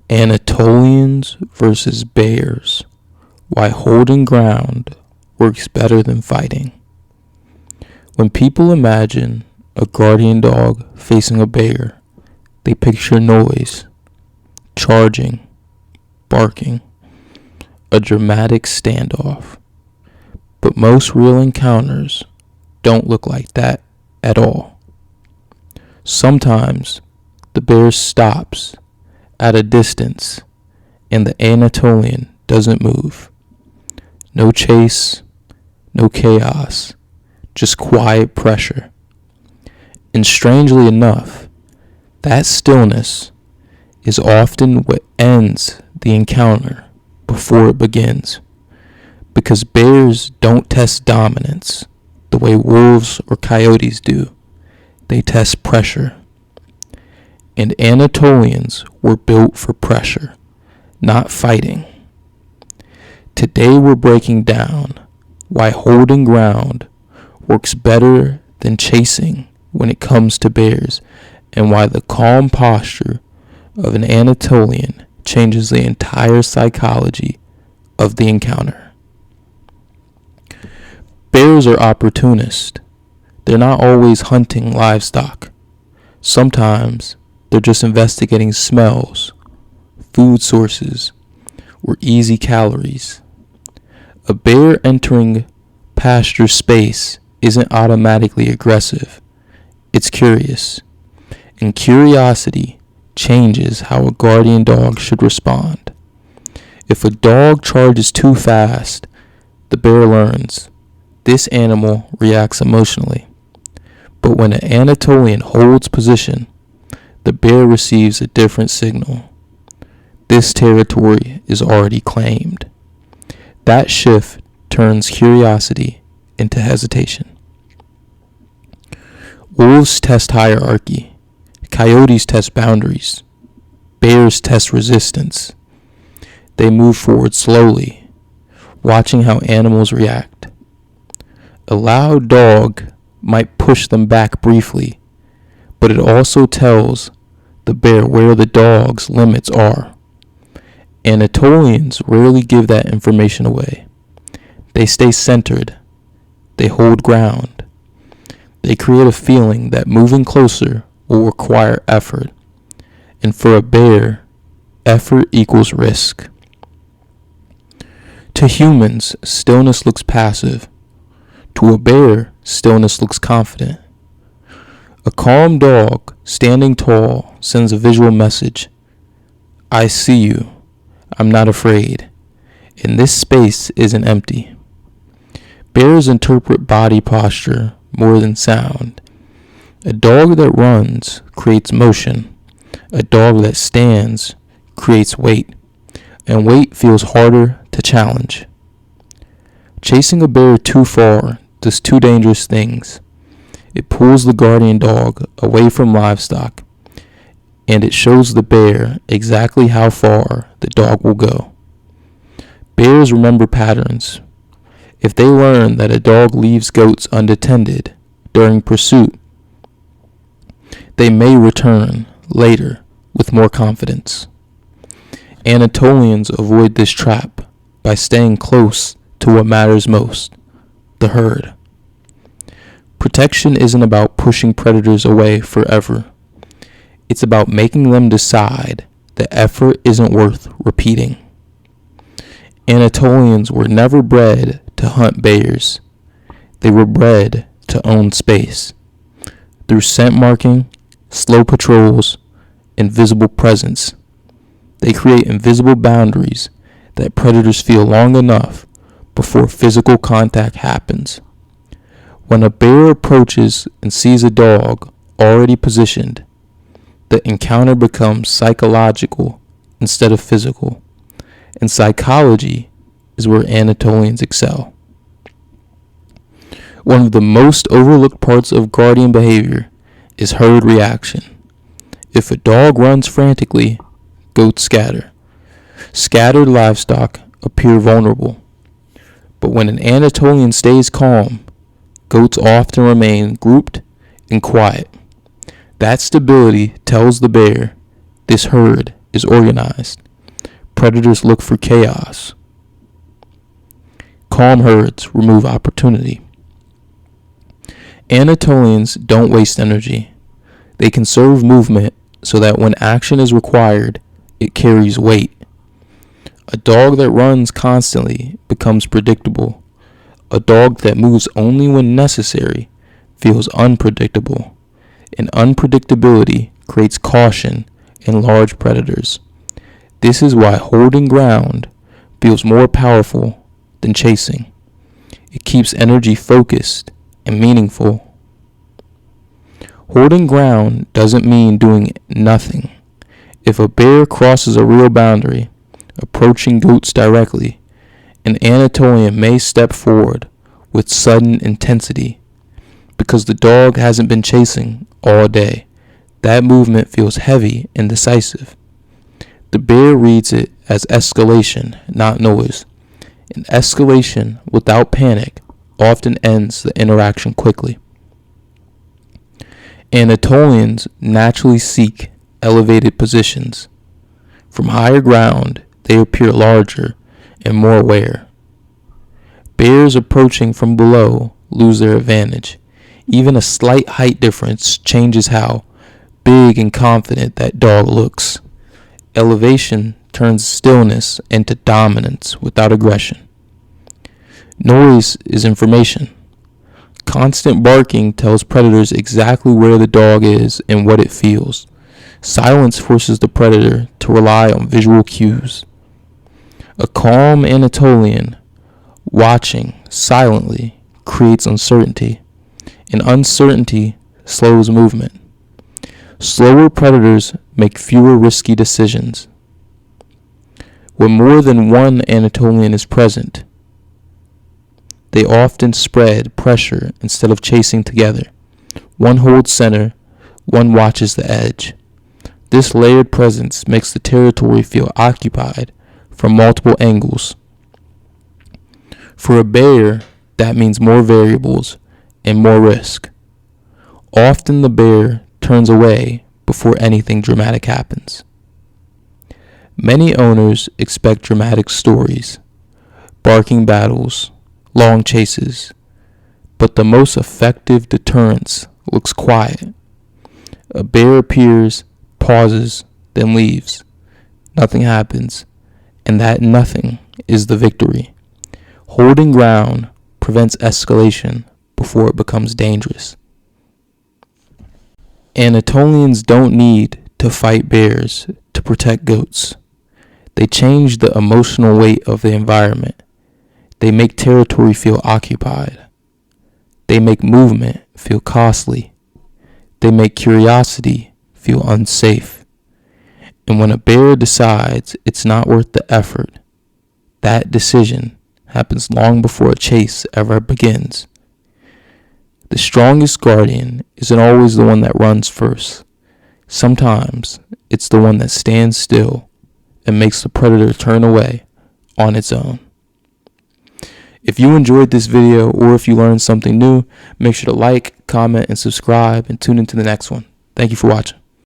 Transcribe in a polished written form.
Anatolians versus bears. Why holding ground works better than fighting. When people imagine a guardian dog facing a bear, they picture noise, charging, barking, a dramatic standoff. But most real encounters don't look like that at all. Sometimes the bear stops at a distance and the Anatolian doesn't move. No chase, no chaos, just quiet pressure. And strangely enough, that stillness is often what ends the encounter before it begins. Because bears don't test dominance the way wolves or coyotes do. They test pressure. And Anatolians were built for pressure, not fighting. Today we're breaking down why holding ground works better than chasing when it comes to bears, and why the calm posture of an Anatolian changes the entire psychology of the encounter. Bears are opportunists. They're not always hunting livestock. Sometimes they're just investigating smells, food sources, or easy calories. A bear entering pasture space isn't automatically aggressive. It's curious. And curiosity changes how a guardian dog should respond. If a dog charges too fast, the bear learns. This animal reacts emotionally. But when an Anatolian holds position, the bear receives a different signal. This territory is already claimed. That shift turns curiosity into hesitation. Wolves test hierarchy. Coyotes test boundaries. Bears test resistance. They move forward slowly, watching how animals react. A loud dog might push them back briefly, but it also tells the bear where the dog's limits are. Anatolians rarely give that information away. They stay centered. They hold ground. They create a feeling that moving closer will require effort. And for a bear, effort equals risk. To humans, stillness looks passive. To a bear, stillness looks confident. A calm dog, standing tall, sends a visual message. I see you. I'm not afraid. And this space isn't empty. Bears interpret body posture more than sound. A dog that runs creates motion. A dog that stands creates weight. And weight feels harder to challenge. Chasing a bear too far does two dangerous things. It pulls the guardian dog away from livestock, and it shows the bear exactly how far the dog will go. Bears remember patterns. If they learn that a dog leaves goats unattended during pursuit, they may return later with more confidence. Anatolians avoid this trap by staying close to what matters most, the herd. Protection isn't about pushing predators away forever. It's about making them decide that effort isn't worth repeating. Anatolians were never bred to hunt bears. They were bred to own space. Through scent marking, slow patrols, and visible presence, they create invisible boundaries that predators feel long enough before physical contact happens. When a bear approaches and sees a dog already positioned, the encounter becomes psychological instead of physical. And psychology is where Anatolians excel. One of the most overlooked parts of guardian behavior is herd reaction. If a dog runs frantically, goats scatter. Scattered livestock appear vulnerable. But when an Anatolian stays calm, goats often remain grouped and quiet. That stability tells the bear this herd is organized. Predators look for chaos. Calm herds remove opportunity. Anatolians don't waste energy. They conserve movement so that when action is required, it carries weight. A dog that runs constantly becomes predictable. A dog that moves only when necessary feels unpredictable. And unpredictability creates caution in large predators. This is why holding ground feels more powerful than chasing. It keeps energy focused and meaningful. Holding ground doesn't mean doing nothing. If a bear crosses a real boundary, approaching goats directly, an Anatolian may step forward with sudden intensity. Because the dog hasn't been chasing all day, that movement feels heavy and decisive. The bear reads it as escalation, not noise. And escalation without panic often ends the interaction quickly. Anatolians naturally seek elevated positions. From higher ground, they appear larger and more aware. Bears approaching from below lose their advantage. Even a slight height difference changes how big and confident that dog looks. Elevation turns stillness into dominance without aggression. Noise is information. Constant barking tells predators exactly where the dog is and what it feels. Silence forces the predator to rely on visual cues. A calm Anatolian watching silently creates uncertainty, and uncertainty slows movement. Slower predators make fewer risky decisions. When more than one Anatolian is present, they often spread pressure instead of chasing together. One holds center, one watches the edge. This layered presence makes the territory feel occupied from multiple angles. For a bear, that means more variables and more risk. Often the bear turns away before anything dramatic happens. Many owners expect dramatic stories, barking battles, long chases, but the most effective deterrence looks quiet. A bear appears, pauses, then leaves. Nothing happens, and that nothing is the victory. Holding ground prevents escalation before it becomes dangerous. Anatolians don't need to fight bears to protect goats. They change the emotional weight of the environment. They make territory feel occupied. They make movement feel costly. They make curiosity feel unsafe. And when a bear decides it's not worth the effort, that decision happens long before a chase ever begins. The strongest guardian isn't always the one that runs first. Sometimes it's the one that stands still and makes the predator turn away on its own. If you enjoyed this video or if you learned something new, make sure to like, comment, and subscribe and tune into the next one. Thank you for watching.